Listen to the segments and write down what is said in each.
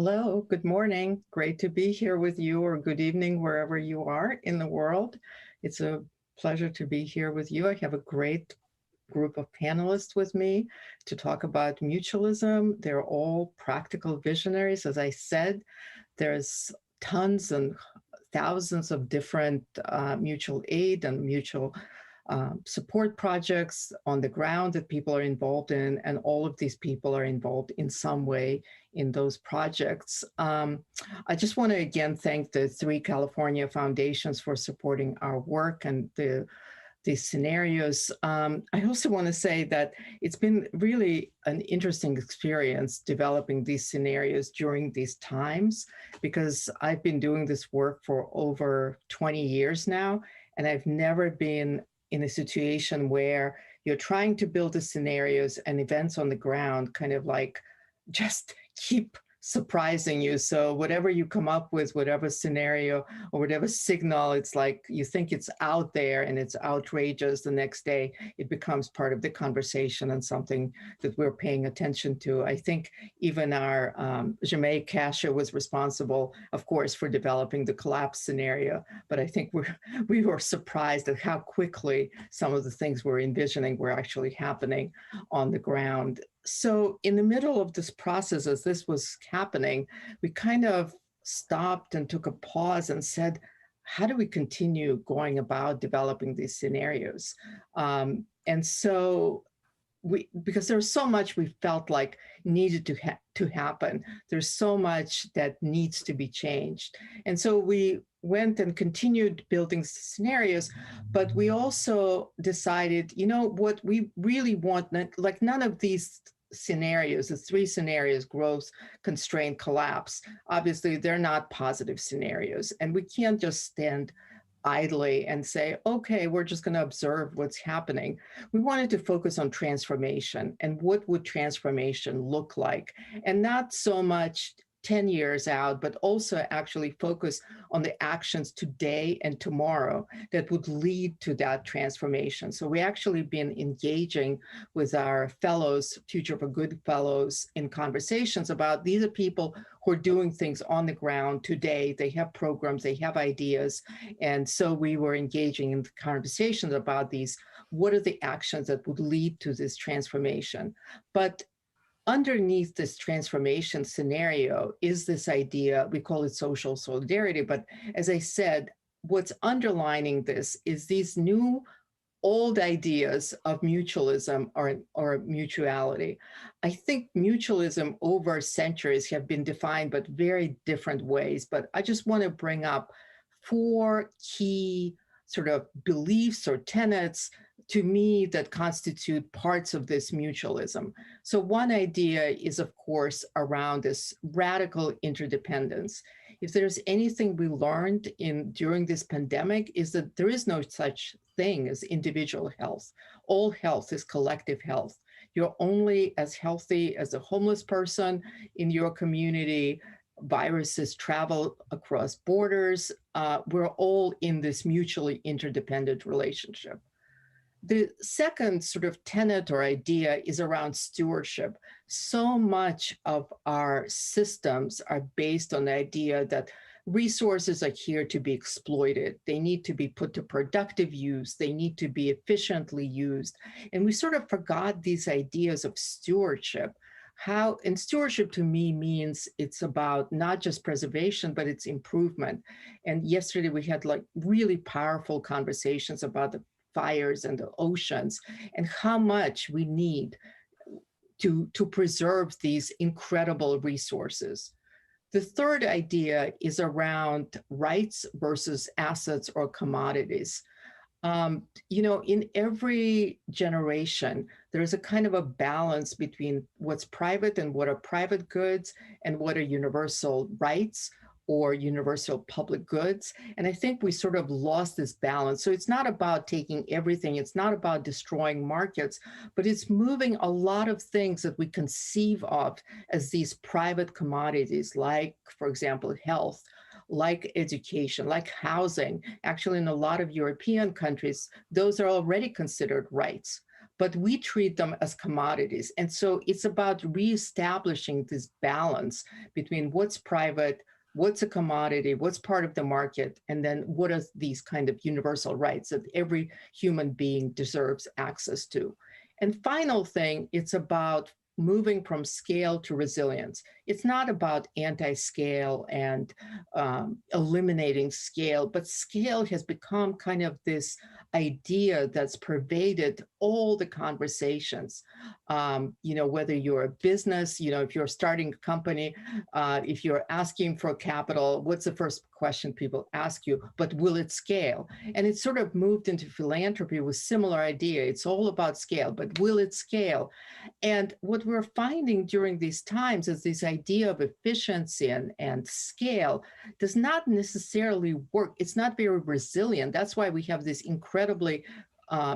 Hello, good morning. Great to be here with you, or good evening, wherever you are in the world. It's a pleasure to be here with you. I have a great group of panelists with me to talk about mutualism. They're all practical visionaries. As I said, there's tons and thousands of different mutual aid and mutual support projects on the ground that people are involved in, and all of these people are involved in some way in those projects. I just want to again thank the three California foundations for supporting our work and these scenarios. I also want to say that it's been really an interesting experience developing these scenarios during these times, because I've been doing this work for over 20 years now, and I've never been in a situation where you're trying to build the scenarios and events on the ground kind of like just keep surprising you. So whatever you come up with, whatever scenario or whatever signal, it's like you think it's out there and it's outrageous. The next day, it becomes part of the conversation and something that we're paying attention to. I think even our Jemay Kasha was responsible, of course, for developing the collapse scenario. But I think we were surprised at how quickly some of the things we're envisioning were actually happening on the ground. So in the middle of this process, as this was happening, we kind of stopped and took a pause and said, how do we continue going about developing these scenarios? And so because there's so much we felt like needed to happen. There's so much that needs to be changed. And so we went and continued building scenarios, but we also decided, you know, what we really want, like none of these scenarios, the three scenarios, growth, constraint, collapse, obviously they're not positive scenarios. And we can't just stand idly and say, okay, we're just going to observe what's happening. We wanted to focus on transformation and what would transformation look like, and not so much 10 years out, but also actually focus on the actions today and tomorrow that would lead to that transformation. So we actually been engaging with our fellows, Future for Good fellows, in conversations about these are people who are doing things on the ground today. They have programs, they have ideas. And so we were engaging in conversations about these. What are the actions that would lead to this transformation? But underneath this transformation scenario is this idea, we call it social solidarity. But as I said, what's underlining this is these new old ideas of mutualism or mutuality. I think mutualism over centuries have been defined but very different ways. But I just want to bring up four key sort of beliefs or tenets to me that constitute parts of this mutualism. So one idea is, of course, around this radical interdependence. If there's anything we learned during this pandemic, is that there is no such thing as individual health. All health is collective health. You're only as healthy as a homeless person in your community. Viruses travel across borders. We're all in this mutually interdependent relationship. The second sort of tenet or idea is around stewardship. So much of our systems are based on the idea that resources are here to be exploited. They need to be put to productive use. They need to be efficiently used. And we sort of forgot these ideas of stewardship. And stewardship to me means it's about not just preservation, but it's improvement. And yesterday we had like really powerful conversations about the fires and the oceans and how much we need to preserve these incredible resources. The third idea is around rights versus assets or commodities. In every generation, there's a kind of a balance between what's private and what are private goods and what are universal rights or universal public goods. And I think we sort of lost this balance. So it's not about taking everything. It's not about destroying markets, but it's moving a lot of things that we conceive of as these private commodities, like, for example, health, like education, like housing. Actually, in a lot of European countries, those are already considered rights. but we treat them as commodities. And so it's about reestablishing this balance between what's private, what's a commodity, what's part of the market, and then what are these kind of universal rights that every human being deserves access to. And final thing, it's about moving from scale to resilience. It's not about anti-scale and eliminating scale, but scale has become kind of this idea that's pervaded all the conversations. Whether you're a business, if you're starting a company, if you're asking for capital, what's the first question people ask you? But will it scale? And it's sort of moved into philanthropy with similar idea. It's all about scale, but will it scale? And what we're finding during these times is this idea of efficiency and scale does not necessarily work. It's not very resilient. That's why we have these incredibly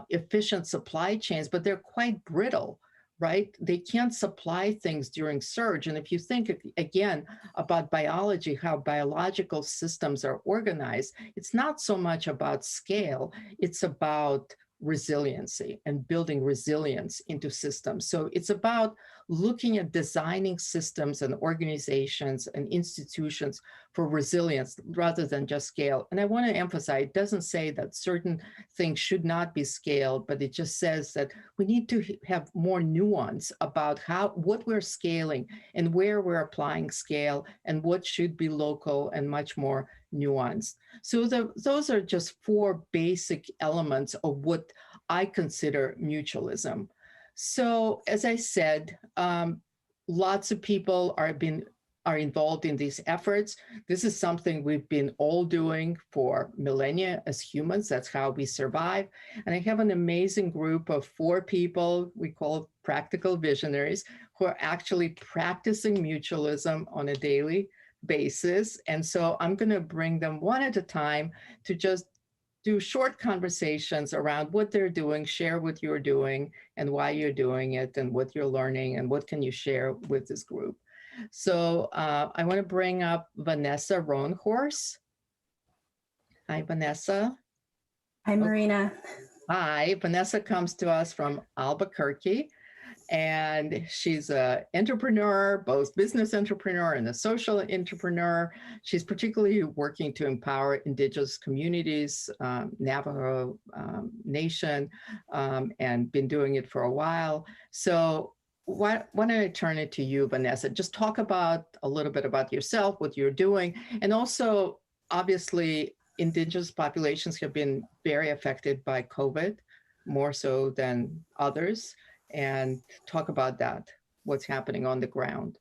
efficient supply chains, but they're quite brittle, right? They can't supply things during surge. And if you think again about biology, how biological systems are organized, it's not so much about scale, it's about resiliency and building resilience into systems. So it's about looking at designing systems and organizations and institutions for resilience rather than just scale. And I want to emphasize, it doesn't say that certain things should not be scaled, but it just says that we need to have more nuance about what we're scaling and where we're applying scale and what should be local and much more nuanced. So those are just four basic elements of what I consider mutualism. So as I said, lots of people are involved in these efforts. This is something we've been all doing for millennia as humans. That's how we survive. And I have an amazing group of 4 people we call practical visionaries who are actually practicing mutualism on a daily basis. And so I'm going to bring them one at a time to just do short conversations around what they're doing, share what you're doing and why you're doing it and what you're learning and what can you share with this group. So I want to bring up Vanessa Roanhorse. Hi, Vanessa. Hi, Marina. Hi, Vanessa comes to us from Albuquerque. And she's an entrepreneur, both business entrepreneur and a social entrepreneur. She's particularly working to empower indigenous communities, Navajo Nation, and been doing it for a while. So why don't I turn it to you, Vanessa? Just talk about a little bit about yourself, what you're doing, and also, obviously, indigenous populations have been very affected by COVID, more so than others. And talk about that, what's happening on the ground.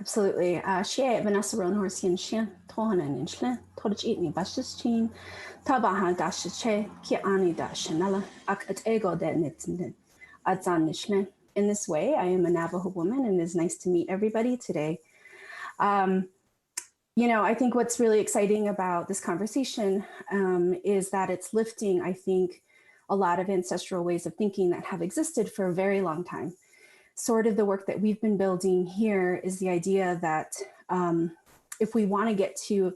Absolutely. She Vanessa Roanhorse yin shin, Tohanan in Shlin, Todich eatni bashes chin, Tabaha dashe, Ki ani da shanella, Ak at ego de nitzin, Adzan Nishlin. In this way, I am a Navajo woman, and it is nice to meet everybody today. I think what's really exciting about this conversation is that it's lifting, I think, a lot of ancestral ways of thinking that have existed for a very long time. Sort of the work that we've been building here is the idea that if we want to get to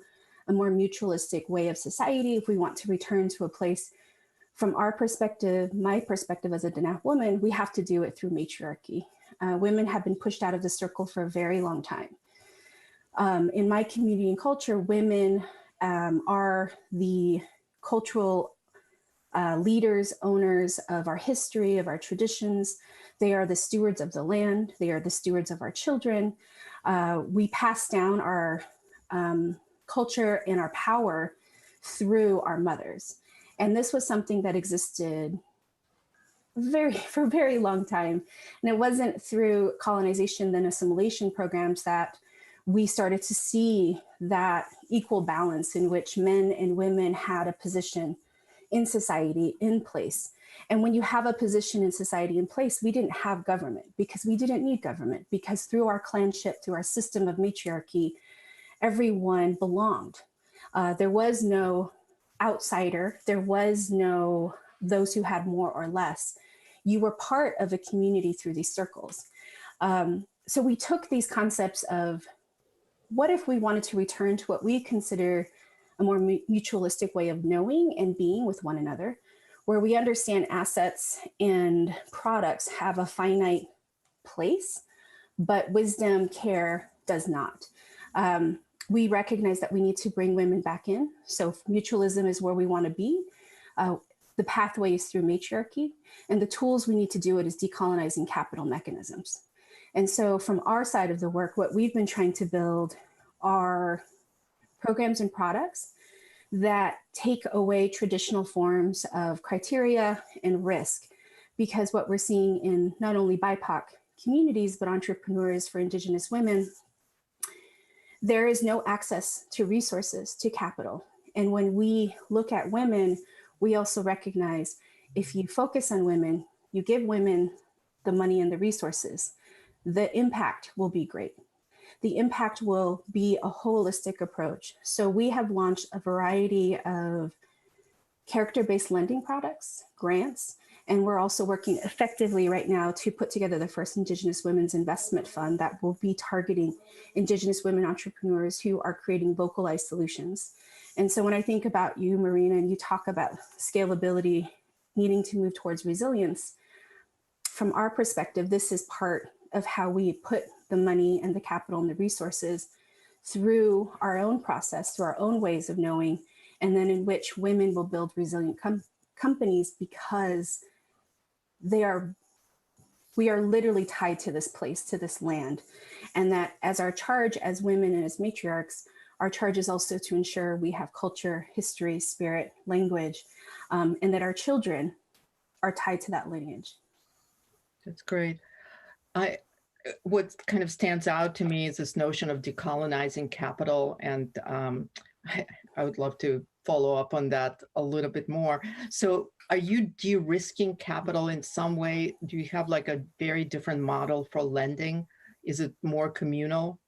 a more mutualistic way of society, if we want to return to a place from our perspective, my perspective as a Danath woman, we have to do it through matriarchy. Women have been pushed out of the circle for a very long time. In my community and culture, women are the cultural leaders, owners of our history, of our traditions. They are the stewards of the land. They are the stewards of our children. We pass down our culture and our power through our mothers. And this was something that existed for a very long time. And it wasn't through colonization, then assimilation programs that we started to see that equal balance in which men and women had a position in society in place. And when you have a position in society in place, we didn't have government because we didn't need government, because through our clanship, through our system of matriarchy, everyone belonged. There was no outsider. There was no those who had more or less. You were part of a community through these circles. So we took these concepts of what if we wanted to return to what we consider a more mutualistic way of knowing and being with one another? where we understand assets and products have a finite place, but wisdom, care does not. We recognize that we need to bring women back in. So mutualism is where we want to be. The pathway is through matriarchy, and the tools we need to do it is decolonizing capital mechanisms. And so from our side of the work, what we've been trying to build are programs and products that take away traditional forms of criteria and risk. Because what we're seeing in not only BIPOC communities, but entrepreneurs for Indigenous women, there is no access to resources, to capital. And when we look at women, we also recognize if you focus on women, you give women the money and the resources, the impact will be great. The impact will be a holistic approach. So we have launched a variety of character-based lending products, grants, and we're also working effectively right now to put together the first Indigenous Women's Investment Fund that will be targeting Indigenous women entrepreneurs who are creating localized solutions. And so when I think about you, Marina, and you talk about scalability, needing to move towards resilience, from our perspective, this is part of how we put the money and the capital and the resources through our own process, through our own ways of knowing, and then in which women will build resilient companies because we are literally tied to this place, to this land. And that as our charge as women and as matriarchs, our charge is also to ensure we have culture, history, spirit, language, and that our children are tied to that lineage. That's great. What kind of stands out to me is this notion of decolonizing capital. And I would love to follow up on that a little bit more. So are you de-risking capital in some way? Do you have like a very different model for lending? Is it more communal?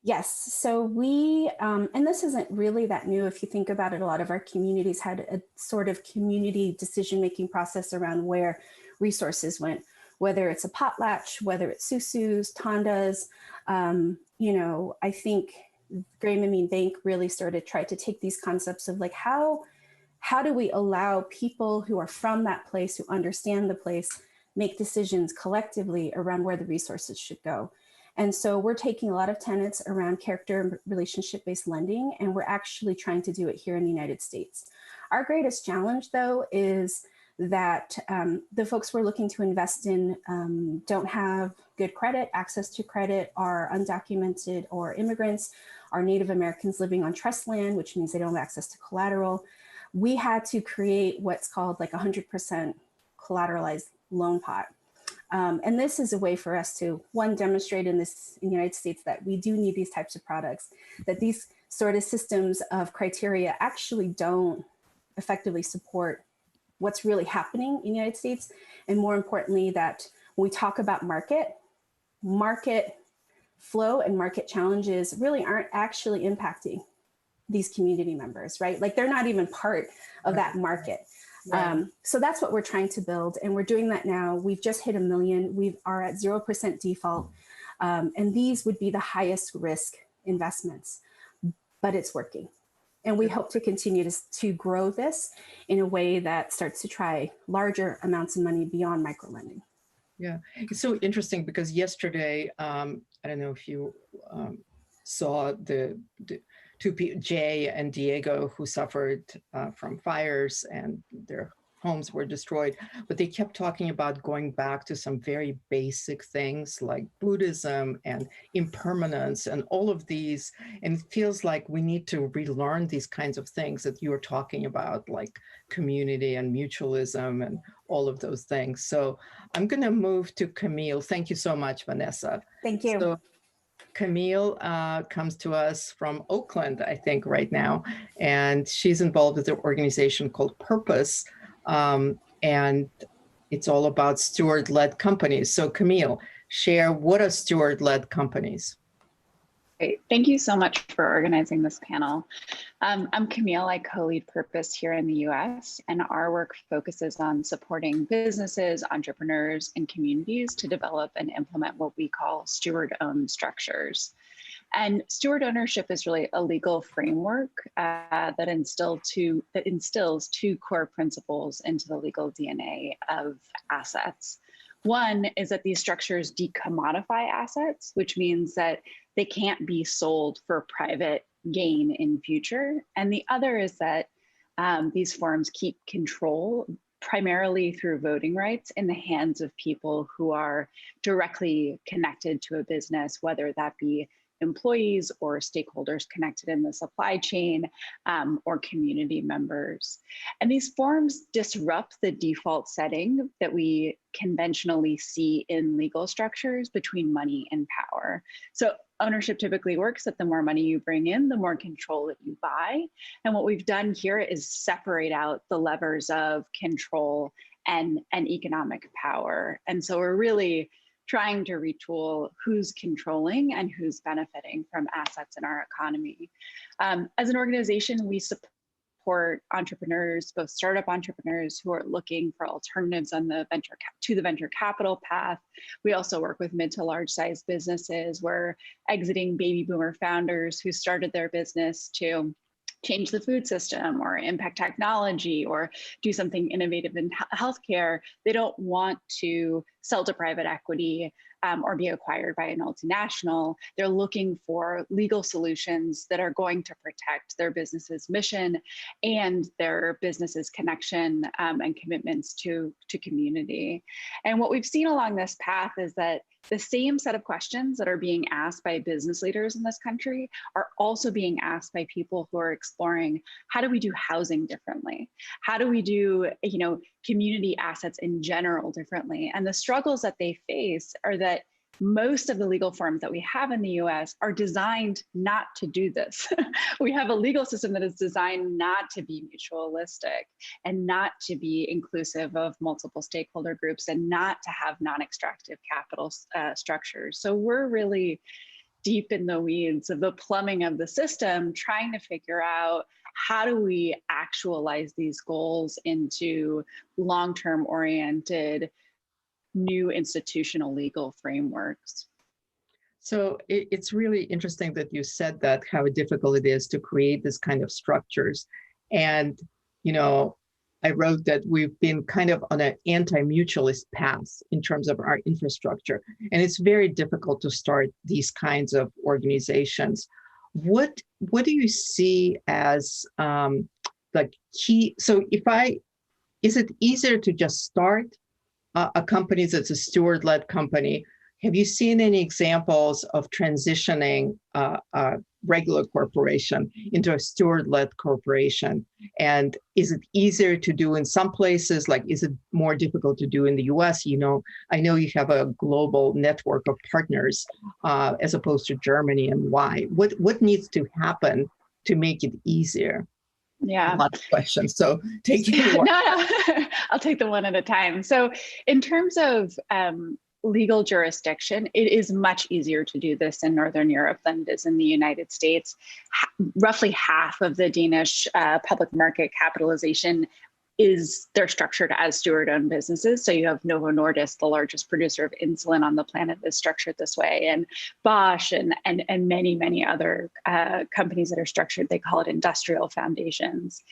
Yes, so we, and this isn't really that new. If you think about it, a lot of our communities had a sort of community decision-making process around where resources went, whether it's a potlatch, whether it's susus, tandas. I think Grameen Bank really tried to take these concepts of like, how do we allow people who are from that place, who understand the place, make decisions collectively around where the resources should go. And so we're taking a lot of tenets around character and relationship-based lending, and we're actually trying to do it here in the United States. Our greatest challenge, though, is that the folks we're looking to invest in don't have good credit, access to credit, are undocumented or immigrants, are Native Americans living on trust land, which means they don't have access to collateral. We had to create what's called like 100% collateralized loan pot. And this is a way for us to, one, demonstrate in the United States that we do need these types of products, that these sort of systems of criteria actually don't effectively support what's really happening in the United States. And more importantly, that when we talk about market flow and market challenges really aren't actually impacting these community members, right? Like they're not even part of that market. Right. So that's what we're trying to build. And we're doing that now. We've just hit 1 million. We are at 0% default. And these would be the highest risk investments, but it's working. And we hope to continue to grow this in a way that starts to try larger amounts of money beyond microlending. Yeah, it's so interesting because yesterday, I don't know if you saw the two people, Jay and Diego, who suffered from fires and their homes were destroyed, but they kept talking about going back to some very basic things like Buddhism and impermanence and all of these. And it feels like we need to relearn these kinds of things that you were talking about, like community and mutualism and all of those things. So I'm going to move to Camille. Thank you so much, Vanessa. Thank you. So Camille comes to us from Oakland, I think, right now, and she's involved with an organization called Purpose, and it's all about steward-led companies. So Camille, share, what are steward-led companies? Great. Thank you so much for organizing this panel. I'm Camille. I co-lead Purpose here in the US, and our work focuses on supporting businesses, entrepreneurs, and communities to develop and implement what we call steward-owned structures. And steward ownership is really a legal framework that instills two core principles into the legal DNA of assets. One is that these structures decommodify assets, which means that they can't be sold for private gain in future. And the other is that these forms keep control primarily through voting rights in the hands of people who are directly connected to a business, whether that be employees or stakeholders connected in the supply chain or community members. And these forms disrupt the default setting that we conventionally see in legal structures between money and power. So ownership typically works that the more money you bring in, the more control that you buy. And what we've done here is separate out the levers of control and economic power. And so we're really trying to retool who's controlling and who's benefiting from assets in our economy. As an organization, we support entrepreneurs, both startup entrepreneurs who are looking for alternatives on the venture capital path. We also work with mid to large size businesses. We're exiting baby boomer founders who started their business to change the food system or impact technology or do something innovative in healthcare. They don't want to sell to private equity or be acquired by a multinational. They're looking for legal solutions that are going to protect their business's mission and their business's connection and commitments to community. And what we've seen along this path is that the same set of questions that are being asked by business leaders in this country are also being asked by people who are exploring, how do we do housing differently? How do we do, community assets in general differently? And the struggles that they face are that most of the legal forms that we have in the US are designed not to do this. We have a legal system that is designed not to be mutualistic and not to be inclusive of multiple stakeholder groups and not to have non-extractive capital structures. So we're really deep in the weeds of the plumbing of the system, trying to figure out how do we actualize these goals into long-term oriented new institutional legal frameworks. So it's really interesting that you said that, how difficult it is to create this kind of structures. And, I wrote that we've been kind of on an anti-mutualist path in terms of our infrastructure. And it's very difficult to start these kinds of organizations. What do you see as the key? So is it easier to just start a company that's a steward-led company? Have you seen any examples of transitioning a regular corporation into a steward-led corporation? And is it easier to do in some places? Like, is it more difficult to do in the US? I know you have a global network of partners as opposed to Germany, and why? What needs to happen to make it easier? Yeah. A lot of questions. So take it away. No. I'll take them one at a time. So in terms of legal jurisdiction, it is much easier to do this in Northern Europe than it is in the United States. Roughly half of the Danish public market capitalization they're structured as steward-owned businesses. So you have Novo Nordisk, the largest producer of insulin on the planet, is structured this way, and Bosch and many, many other companies that are structured, they call it industrial foundations.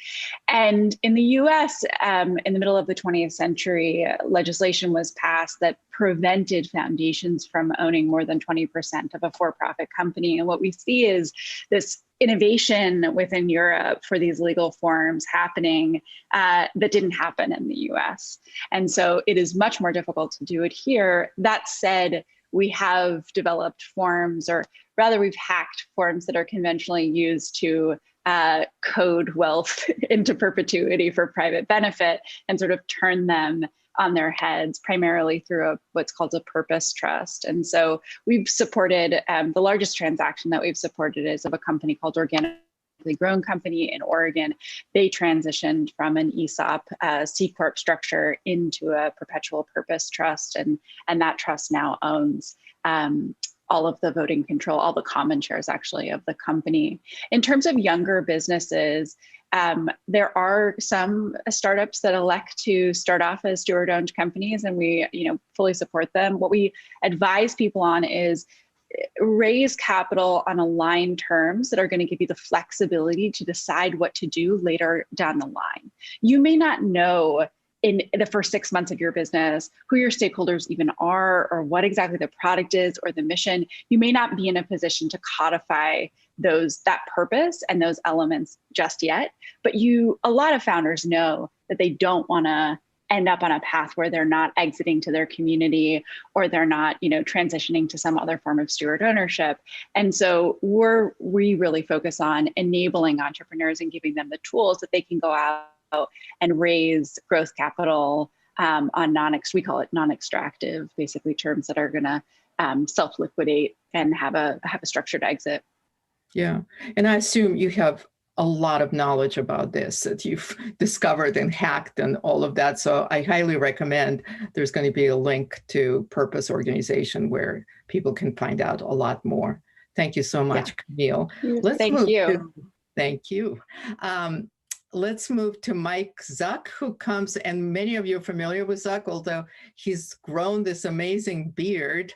And in the US, in the middle of the 20th century, legislation was passed that prevented foundations from owning more than 20% of a for-profit company. And what we see is this innovation within Europe for these legal forms happening that didn't happen in the US. And so it is much more difficult to do it here. That said, we have developed forms, or rather we've hacked forms that are conventionally used to code wealth into perpetuity for private benefit and sort of turn them on their heads, primarily through what's called a purpose trust. And so we've supported, the largest transaction that we've supported is of a company called Organically Grown Company in Oregon. They transitioned from an ESOP C Corp structure into a perpetual purpose trust. And that trust now owns all of the voting control, all the common shares actually of the company. In terms of younger businesses, there are some startups that elect to start off as steward-owned companies, and we, fully support them. What we advise people on is raise capital on aligned terms that are going to give you the flexibility to decide what to do later down the line. You may not know in the first 6 months of your business who your stakeholders even are, or what exactly the product is or the mission. You may not be in a position to codify that purpose and those elements just yet, but a lot of founders know that they don't want to end up on a path where they're not exiting to their community, or they're not, transitioning to some other form of steward ownership. And so we really focus on enabling entrepreneurs and giving them the tools that they can go out and raise growth capital on we call it non-extractive, basically terms that are going to self-liquidate and have a structured exit. Yeah, and I assume you have a lot of knowledge about this that you've discovered and hacked and all of that. So I highly recommend there's going to be a link to Purpose Organization where people can find out a lot more. Thank you so much, Camille. Thank you. Thank you. Let's move to Mike Zuck, who comes, and many of you are familiar with Zuck, although he's grown this amazing beard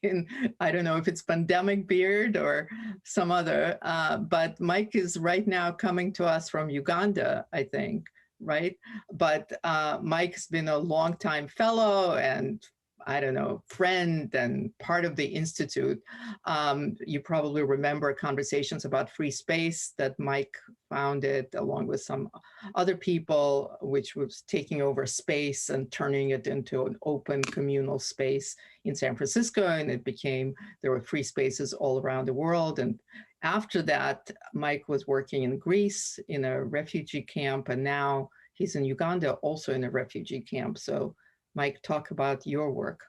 in I don't know if it's pandemic beard or some other, but Mike is right now coming to us from Uganda, I think, right? But Mike's been a longtime fellow and I don't know, friend and part of the Institute. You probably remember conversations about free space that Mike founded along with some other people, which was taking over space and turning it into an open communal space in San Francisco. And there were free spaces all around the world. And after that, Mike was working in Greece in a refugee camp, and now he's in Uganda, also in a refugee camp. So Mike, talk about your work.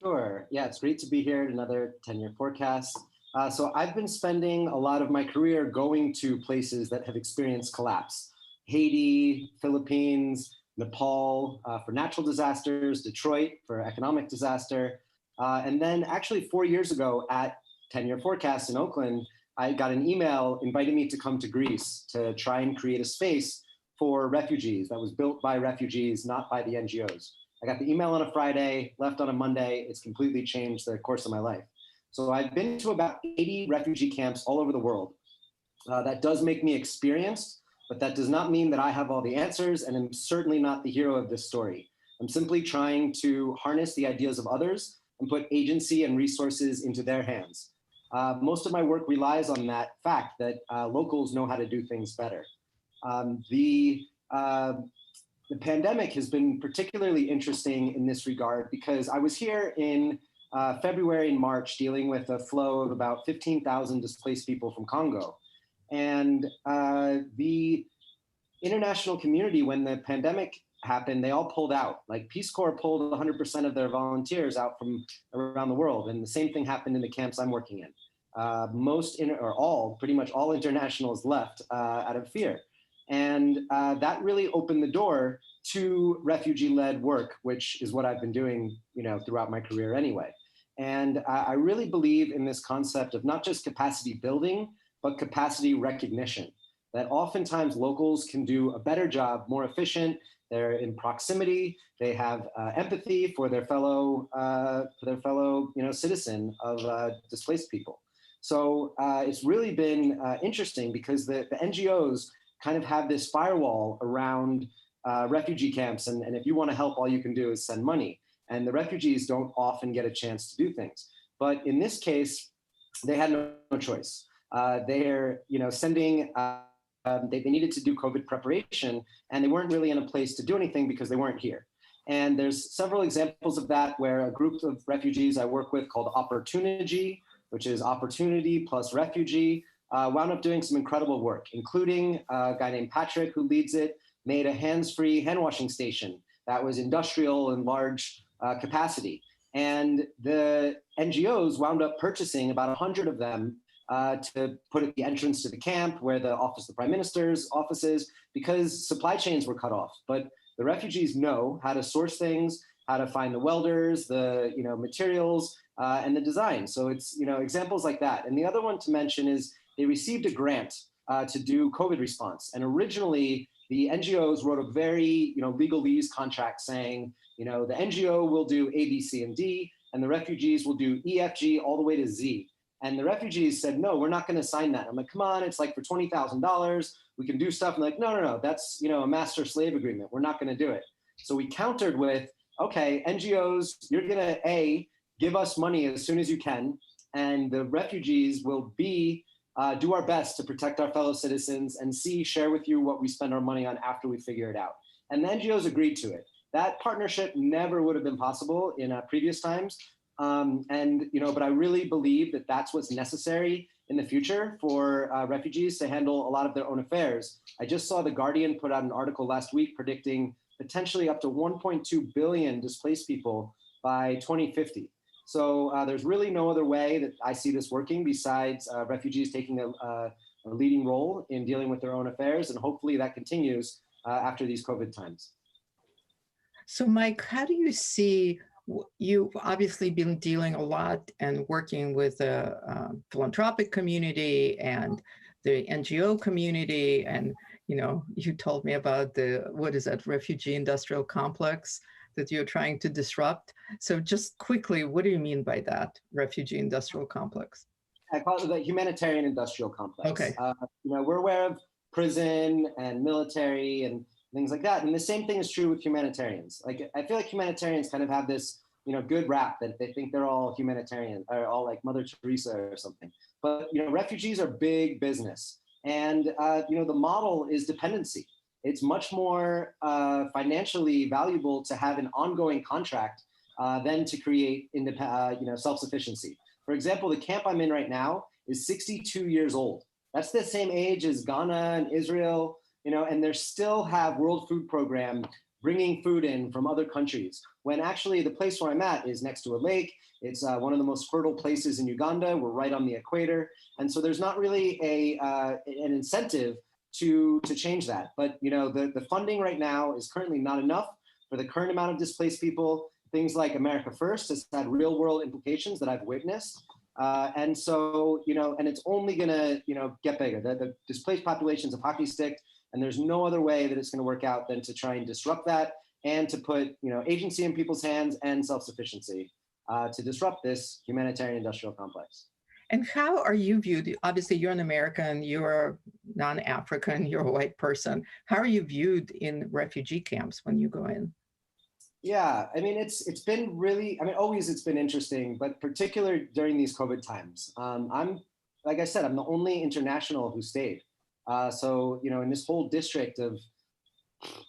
Sure. Yeah, it's great to be here at another 10-year forecast. So I've been spending a lot of my career going to places that have experienced collapse. Haiti, Philippines, Nepal for natural disasters, Detroit for economic disaster. And then actually 4 years ago at 10-year forecast in Oakland, I got an email inviting me to come to Greece to try and create a space for refugees that was built by refugees, not by the NGOs. I got the email on a Friday, left on a Monday. It's completely changed the course of my life. So I've been to about 80 refugee camps all over the world. That does make me experienced, but that does not mean that I have all the answers, and I'm certainly not the hero of this story. I'm simply trying to harness the ideas of others and put agency and resources into their hands. Most of my work relies on that fact that locals know how to do things better. The pandemic has been particularly interesting in this regard because I was here in February and March dealing with a flow of about 15,000 displaced people from Congo. And the international community, when the pandemic happened, they all pulled out. Like Peace Corps pulled 100% of their volunteers out from around the world. And the same thing happened in the camps I'm working in. Pretty much all internationals left out of fear. And that really opened the door to refugee-led work, which is what I've been doing, throughout my career anyway. And I really believe in this concept of not just capacity building, but capacity recognition. That oftentimes locals can do a better job, more efficient. They're in proximity. They have empathy for their fellow, citizen of displaced people. So it's really been interesting because the NGOs kind of have this firewall around refugee camps. And if you want to help, all you can do is send money. And the refugees don't often get a chance to do things. But in this case, they had no choice. They're sending, they needed to do COVID preparation, and they weren't really in a place to do anything because they weren't here. And there's several examples of that where a group of refugees I work with called Opportunity, which is opportunity plus refugee, wound up doing some incredible work, including a guy named Patrick who leads it, made a hands-free hand washing station that was industrial and large capacity. And the NGOs wound up purchasing about 100 of them to put at the entrance to the camp where the office of the Prime Minister's office is, because supply chains were cut off. But the refugees know how to source things, how to find the welders, the materials, and the design. So it's examples like that. And the other one to mention is they received a grant to do COVID response. And originally, the NGOs wrote a very legalese contract saying, the NGO will do A, B, C, and D, and the refugees will do E, F, G all the way to Z. And the refugees said, no, we're not going to sign that. I'm like, come on, it's like for $20,000, we can do stuff. And like, no, that's, a master slave agreement. We're not going to do it. So we countered with, okay, NGOs, you're going to A, give us money as soon as you can. And the refugees will B, do our best to protect our fellow citizens, and C, share with you what we spend our money on after we figure it out. And the NGOs agreed to it. That partnership never would have been possible in previous times. But I really believe that that's what's necessary in the future for refugees to handle a lot of their own affairs. I just saw The Guardian put out an article last week predicting potentially up to 1.2 billion displaced people by 2050. So there's really no other way that I see this working besides refugees taking a leading role in dealing with their own affairs. And hopefully that continues after these COVID times. So Mike, how do you see, you've obviously been dealing a lot and working with the philanthropic community and the NGO community. And, you told me about refugee industrial complex that you're trying to disrupt. So just quickly, what do you mean by that, refugee industrial complex? I call it the humanitarian industrial complex. Okay. We're aware of prison and military and things like that. And the same thing is true with humanitarians. Like, I feel like humanitarians kind of have this, good rap that they think they're all humanitarian, or all like Mother Teresa or something. But, refugees are big business. And, the model is dependency. It's much more financially valuable to have an ongoing contract than to create self-sufficiency. For example, the camp I'm in right now is 62 years old. That's the same age as Ghana and Israel, and they still have World Food Program bringing food in from other countries, when actually the place where I'm at is next to a lake. It's one of the most fertile places in Uganda. We're right on the equator. And so there's not really an incentive to change that. But the funding right now is currently not enough for the current amount of displaced people. Things like America First has had real world implications that I've witnessed. And so, and it's only gonna, get bigger. The displaced population's a hockey stick, and there's no other way that it's gonna work out than to try and disrupt that and to put, agency in people's hands and self-sufficiency to disrupt this humanitarian industrial complex. And how are you viewed? Obviously, you're an American, you're non-African, you're a white person. How are you viewed in refugee camps when you go in? Yeah, I mean, it's been really, always it's been interesting, but particularly during these COVID times. Like I said, I'm the only international who stayed. So, in this whole district of,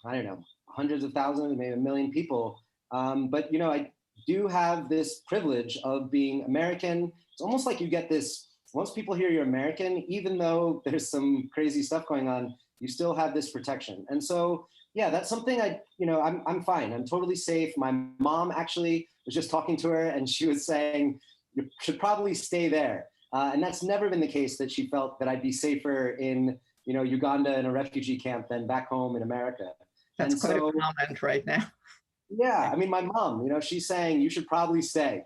I don't know, hundreds of thousands, maybe 1 million people. But, I do have this privilege of being American. It's almost like you get this, once people hear you're American, even though there's some crazy stuff going on, you still have this protection. And so, yeah, that's something I'm fine. I'm totally safe. My mom actually was just talking to her and she was saying, you should probably stay there. And that's never been the case, that she felt that I'd be safer in, Uganda in a refugee camp than back home in America. That's quite a comment right now. Yeah, my mom, she's saying you should probably stay.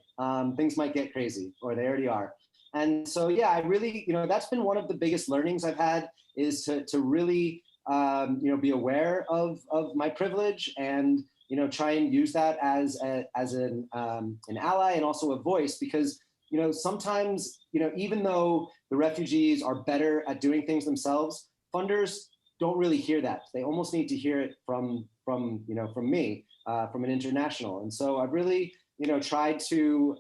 Things might get crazy, or they already are. And so, yeah, I really, that's been one of the biggest learnings I've had, is to really, be aware of my privilege and, try and use that as an ally and also a voice, because, sometimes, even though the refugees are better at doing things themselves, funders don't really hear that. They almost need to hear it from me, from an international. And so I've really, tried to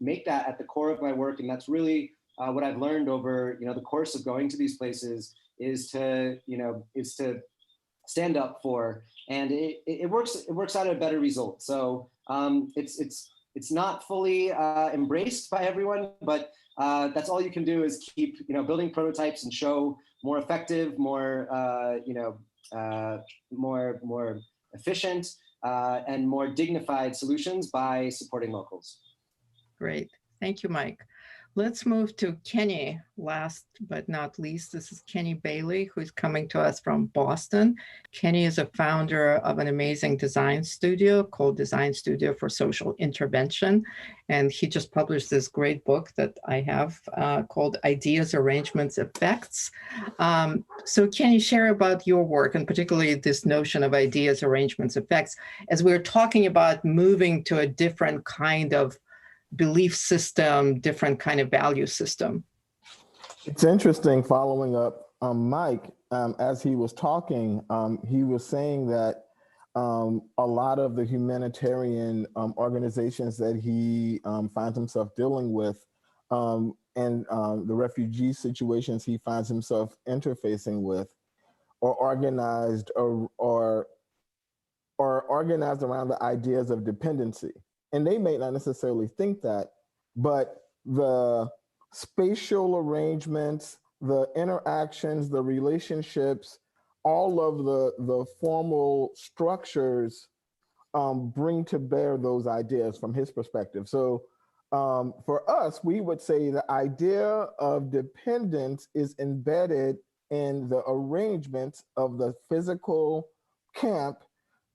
make that at the core of my work. And that's really what I've learned over, the course of going to these places, is to stand up for, and it works out a better result. So it's not fully embraced by everyone, but that's all you can do, is keep, building prototypes and show more effective, more efficient, and more dignified solutions by supporting locals. Great. Thank you, Mike. Let's move to Kenny. Last but not least, this is Kenny Bailey, who's coming to us from Boston. Kenny is a founder of an amazing design studio called Design Studio for Social Intervention. And he just published this great book that I have called Ideas, Arrangements, Effects. So can you share about your work, and particularly this notion of ideas, arrangements, effects, as we're talking about moving to a different kind of belief system, different kind of value system. It's interesting following up Mike, as he was talking, he was saying that a lot of the humanitarian organizations that he finds himself dealing with and the refugee situations he finds himself interfacing with are organized or organized around the ideas of dependency. And they may not necessarily think that, but the spatial arrangements, the interactions, the relationships, all of the formal structures bring to bear those ideas from his perspective. So for us, we would say the idea of dependence is embedded in the arrangements of the physical camp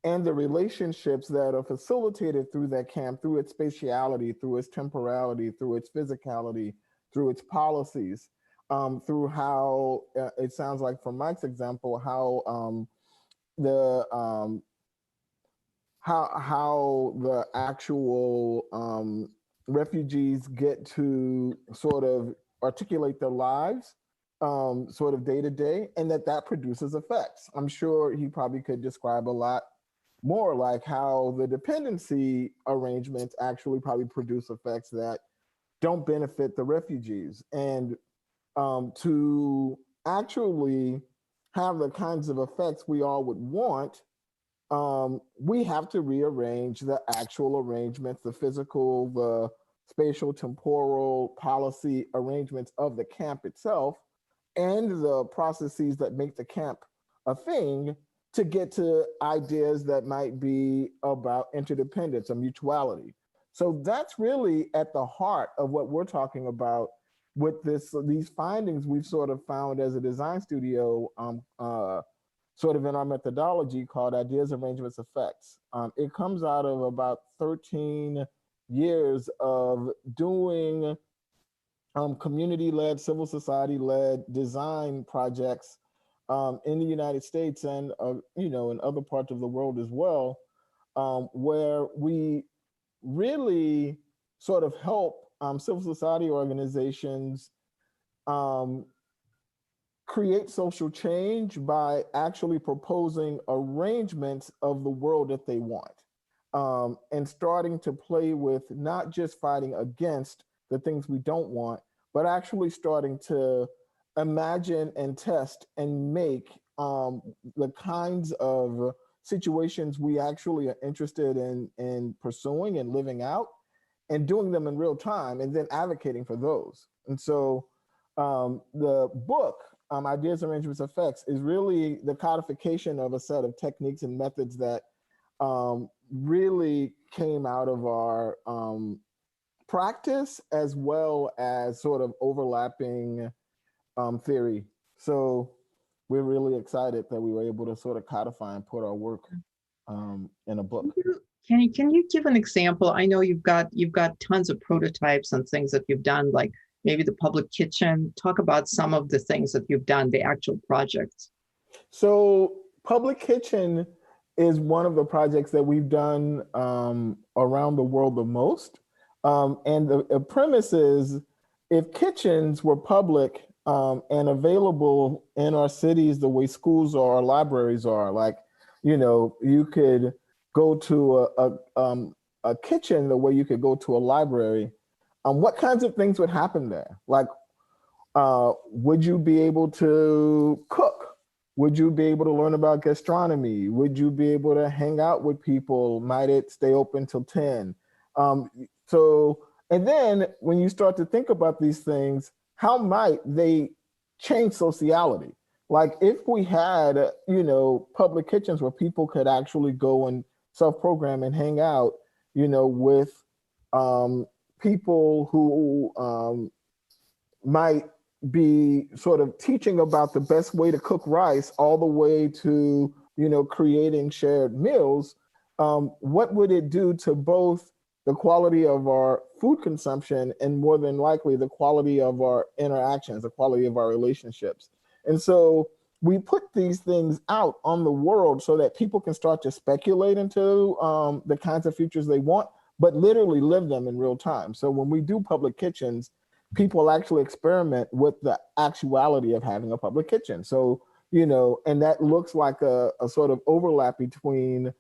and the relationships that are facilitated through that camp, through its spatiality, through its temporality, through its physicality, through its policies, through how it sounds like from Mike's example, how the actual refugees get to sort of articulate their lives sort of day to day, and that produces effects. I'm sure he probably could describe a lot more like how the dependency arrangements actually probably produce effects that don't benefit the refugees. And to actually have the kinds of effects we all would want, we have to rearrange the actual arrangements, the physical, the spatial, temporal, policy arrangements of the camp itself, and the processes that make the camp a thing to get to ideas that might be about interdependence or mutuality. So that's really at the heart of what we're talking about with these findings we've sort of found as a design studio, sort of in our methodology called Ideas, Arrangements, Effects. It comes out of about 13 years of doing community-led, civil society-led design projects in the United States and in other parts of the world as well, where we really sort of help civil society organizations create social change by actually proposing arrangements of the world that they want, and starting to play with not just fighting against the things we don't want, but actually starting to imagine and test and make the kinds of situations we actually are interested in pursuing and living out and doing them in real time and then advocating for those. And so the book, Ideas, Arrangements, Effects, is really the codification of a set of techniques and methods that really came out of our practice as well as sort of overlapping theory. So we're really excited that we were able to sort of codify and put our work in a book. Can you give an example? I know you've got tons of prototypes and things that you've done, like maybe the public kitchen. Talk about some of the things that you've done, the actual projects. So Public Kitchen is one of the projects that we've done around the world the most. And the premise is, if kitchens were public and available in our cities the way schools are or libraries are, like, you could go to a kitchen the way you could go to a library, what kinds of things would happen there? Like, would you be able to cook? Would you be able to learn about gastronomy? Would you be able to hang out with people? Might it stay open till 10? And then when you start to think about these things, how might they change sociality? Like, if we had, public kitchens where people could actually go and self-program and hang out, with people who might be sort of teaching about the best way to cook rice all the way to, creating shared meals, what would it do to both the quality of our food consumption and more than likely the quality of our interactions, the quality of our relationships? And so we put these things out on the world so that people can start to speculate into the kinds of futures they want, but literally live them in real time. So when we do public kitchens, people actually experiment with the actuality of having a public kitchen. So, and that looks like a sort of overlap between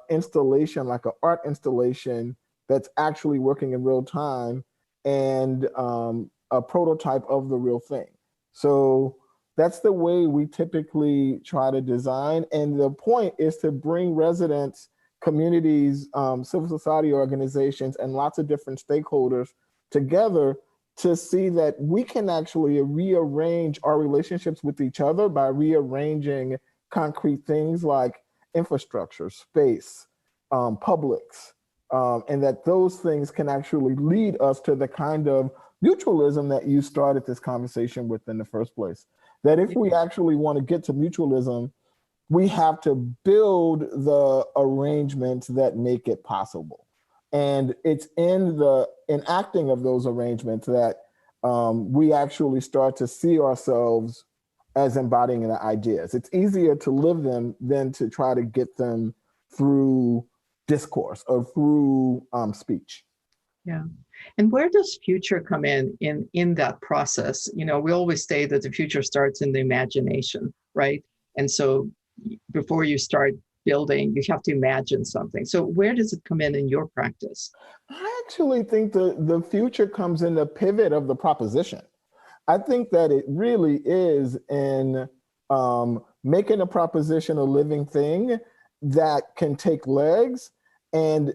installation, like an art installation that's actually working in real time, and a prototype of the real thing. So that's the way we typically try to design. And the point is to bring residents, communities, civil society organizations, and lots of different stakeholders together to see that we can actually rearrange our relationships with each other by rearranging concrete things like infrastructure, space, publics, and that those things can actually lead us to the kind of mutualism that you started this conversation with in the first place. That if we actually want to get to mutualism, we have to build the arrangements that make it possible. And it's in the enacting of those arrangements that we actually start to see ourselves as embodying the ideas. It's easier to live them than to try to get them through discourse or through speech. Yeah. And where does future come in that process? We always say that the future starts in the imagination, right? And so before you start building, you have to imagine something. So where does it come in your practice? I actually think the future comes in the pivot of the proposition. I think that it really is in making a proposition a living thing that can take legs. And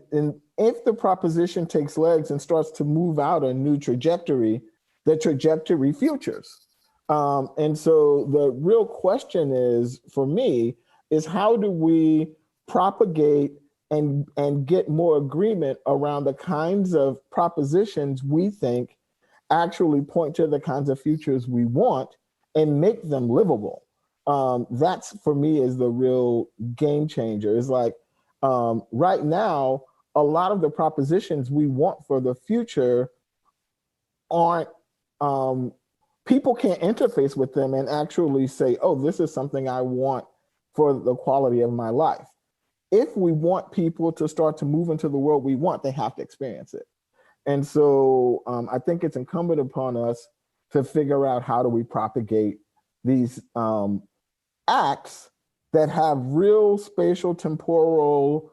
if the proposition takes legs and starts to move out a new trajectory, the trajectory futures. And so the real question is, for me, is how do we propagate and get more agreement around the kinds of propositions we think actually point to the kinds of futures we want and make them livable. That's, for me, is the real game changer. It's like, right now, a lot of the propositions we want for the future aren't, people can't interface with them and actually say, oh, this is something I want for the quality of my life. If we want people to start to move into the world we want, they have to experience it. And so I think it's incumbent upon us to figure out how do we propagate these acts that have real spatial, temporal,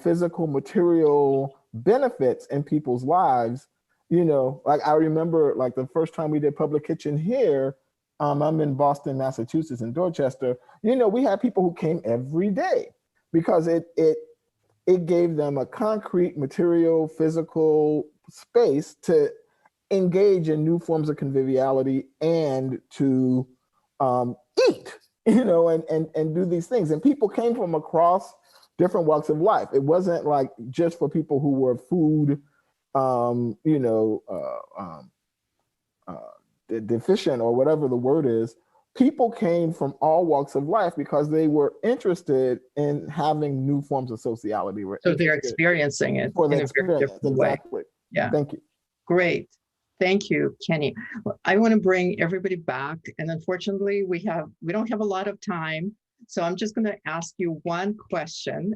physical, material benefits in people's lives. Like I remember, like the first time we did Public Kitchen here, I'm in Boston, Massachusetts, in Dorchester. We had people who came every day because it gave them a concrete, material, physical space to engage in new forms of conviviality and to eat, and do these things. And people came from across different walks of life. It wasn't like just for people who were food, deficient or whatever the word is. People came from all walks of life because they were interested in having new forms of sociality. So they're experiencing it in a very different way. Yeah. Thank you. Great. Thank you, Kenny. I want to bring everybody back. And unfortunately, we don't have a lot of time. So I'm just going to ask you one question.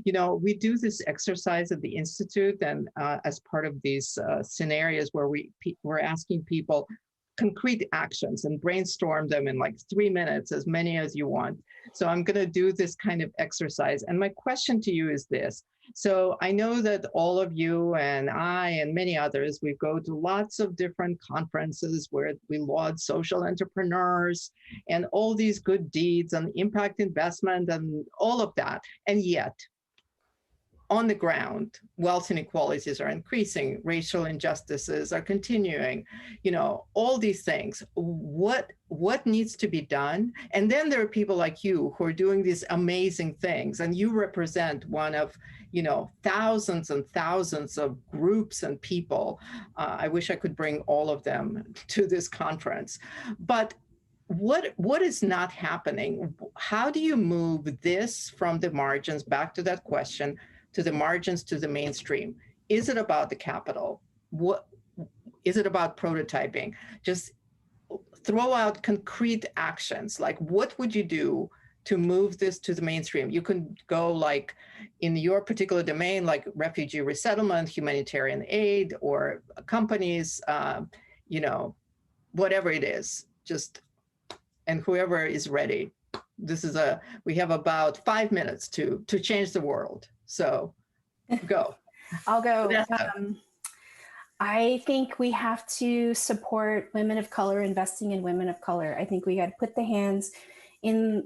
We do this exercise at the Institute, and as part of these scenarios where we're asking people concrete actions and brainstorm them in like 3 minutes, as many as you want. So I'm going to do this kind of exercise. And my question to you is this. So I know that all of you and I and many others, we go to lots of different conferences where we laud social entrepreneurs and all these good deeds and impact investment and all of that. And yet, on the ground, wealth inequalities are increasing, racial injustices are continuing, all these things. What needs to be done? And then there are people like you who are doing these amazing things, and you represent one of, thousands and thousands of groups and people. I wish I could bring all of them to this conference. But what is not happening? How do you move this from the margins, back to that question, to the margins, to the mainstream? Is it about the capital? What is it about prototyping? Just throw out concrete actions. Like, what would you do to move this to the mainstream. You can go like in your particular domain, like refugee resettlement, humanitarian aid, or companies, you know, whatever it is, just, and whoever is ready. This is we have about 5 minutes to change the world. So go. I'll go. Vanessa. I think we have to support women of color, investing in women of color. I think we got to put the hands into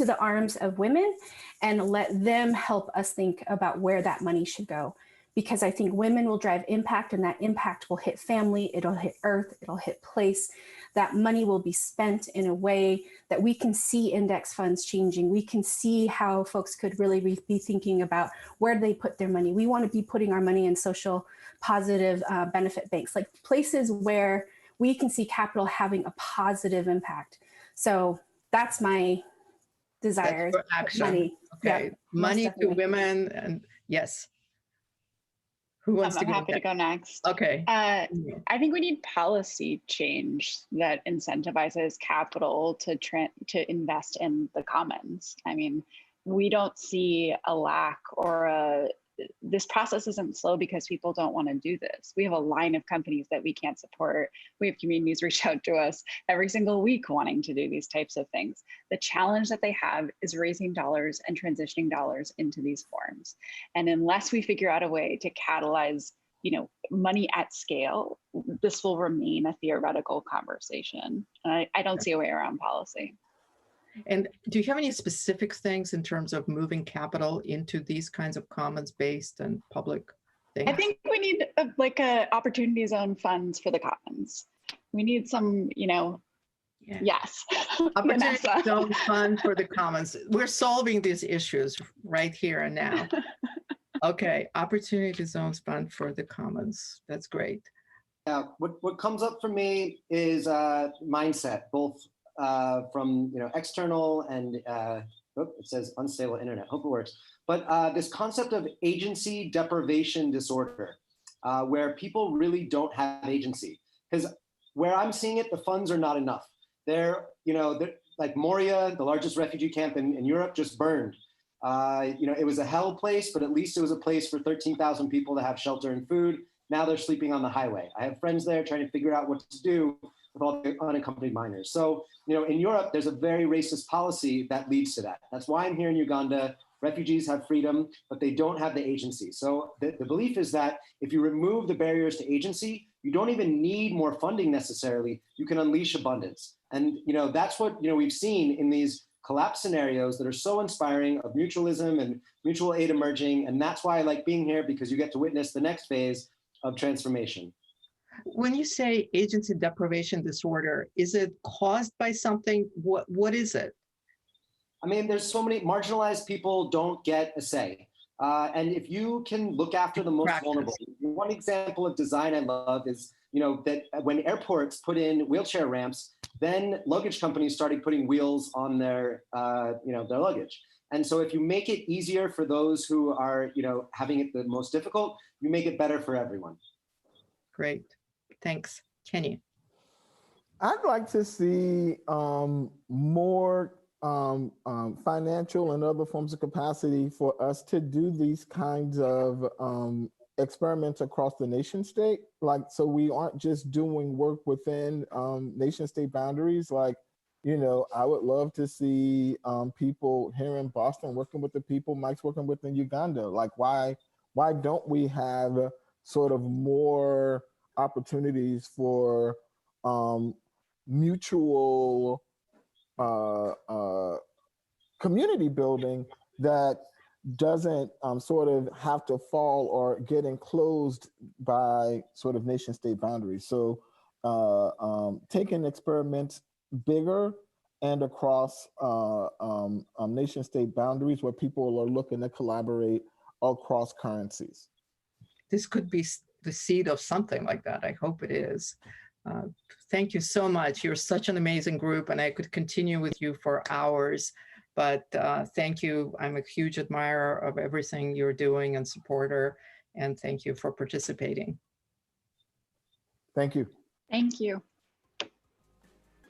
the arms of women and let them help us think about where that money should go. Because I think women will drive impact, and that impact will hit family, it'll hit earth, it'll hit place. That money will be spent in a way that we can see index funds changing. We can see how folks could really be thinking about where they put their money. We want to be putting our money in social positive benefit banks, like places where we can see capital having a positive impact. So that's my desire. That's for action. Money. Okay. Yeah, money to definitely. women, and yes. Who wants I'm to go? happy to go next. Okay. I think we need policy change that incentivizes capital to invest in the commons. I mean, we don't see a lack or this process isn't slow because people don't want to do this. We have a line of companies that we can't support. We have communities reach out to us every single week wanting to do these types of things. The challenge that they have is raising dollars and transitioning dollars into these forms. And unless we figure out a way to catalyze, you know, money at scale, this will remain a theoretical conversation. And I don't see a way around policy. And do you have any specific things in terms of moving capital into these kinds of commons-based and public things? I think we need a opportunity zone funds for the commons. We need some, you know, Yeah. yes. Opportunity Vanessa. zone fund for the commons. We're solving these issues right here and now. Okay, opportunity zones fund for the commons. That's great. Yeah, what comes up for me is mindset, both from external and it says unstable internet. Hope it works. But this concept of agency deprivation disorder, where people really don't have agency, because where I'm seeing it, the funds are not enough. They're like Moria, the largest refugee camp in Europe, just burned. It was a hell place, but at least it was a place for 13,000 people to have shelter and food. Now they're sleeping on the highway. I have friends there trying to figure out what to do with all the unaccompanied minors. So, in Europe, there's a very racist policy that leads to that. That's why I'm here in Uganda. Refugees have freedom, but they don't have the agency. So the belief is that if you remove the barriers to agency, you don't even need more funding necessarily. You can unleash abundance. And, that's what, we've seen in these collapse scenarios that are so inspiring of mutualism and mutual aid emerging. And that's why I like being here, because you get to witness the next phase of transformation. When you say agency deprivation disorder, is it caused by something? What is it? I mean, there's so many marginalized people don't get a say. And if you can look after the most vulnerable, one example of design I love is, that when airports put in wheelchair ramps, then luggage companies started putting wheels on their luggage. And so if you make it easier for those who are, having it the most difficult, you make it better for everyone. Great. Thanks. Kenny. I'd like to see more financial and other forms of capacity for us to do these kinds of experiments across the nation state. So we aren't just doing work within nation state boundaries. I would love to see people here in Boston working with the people Mike's working with in Uganda. Why don't we have sort of more opportunities for mutual community building that doesn't sort of have to fall or get enclosed by sort of nation state boundaries. So taking experiments bigger and across nation state boundaries where people are looking to collaborate across currencies. This could be the seed of something like that. I hope it is. Thank you so much. You're such an amazing group, and I could continue with you for hours, but thank you. I'm a huge admirer of everything you're doing and supporter, and thank you for participating. Thank you. Thank you.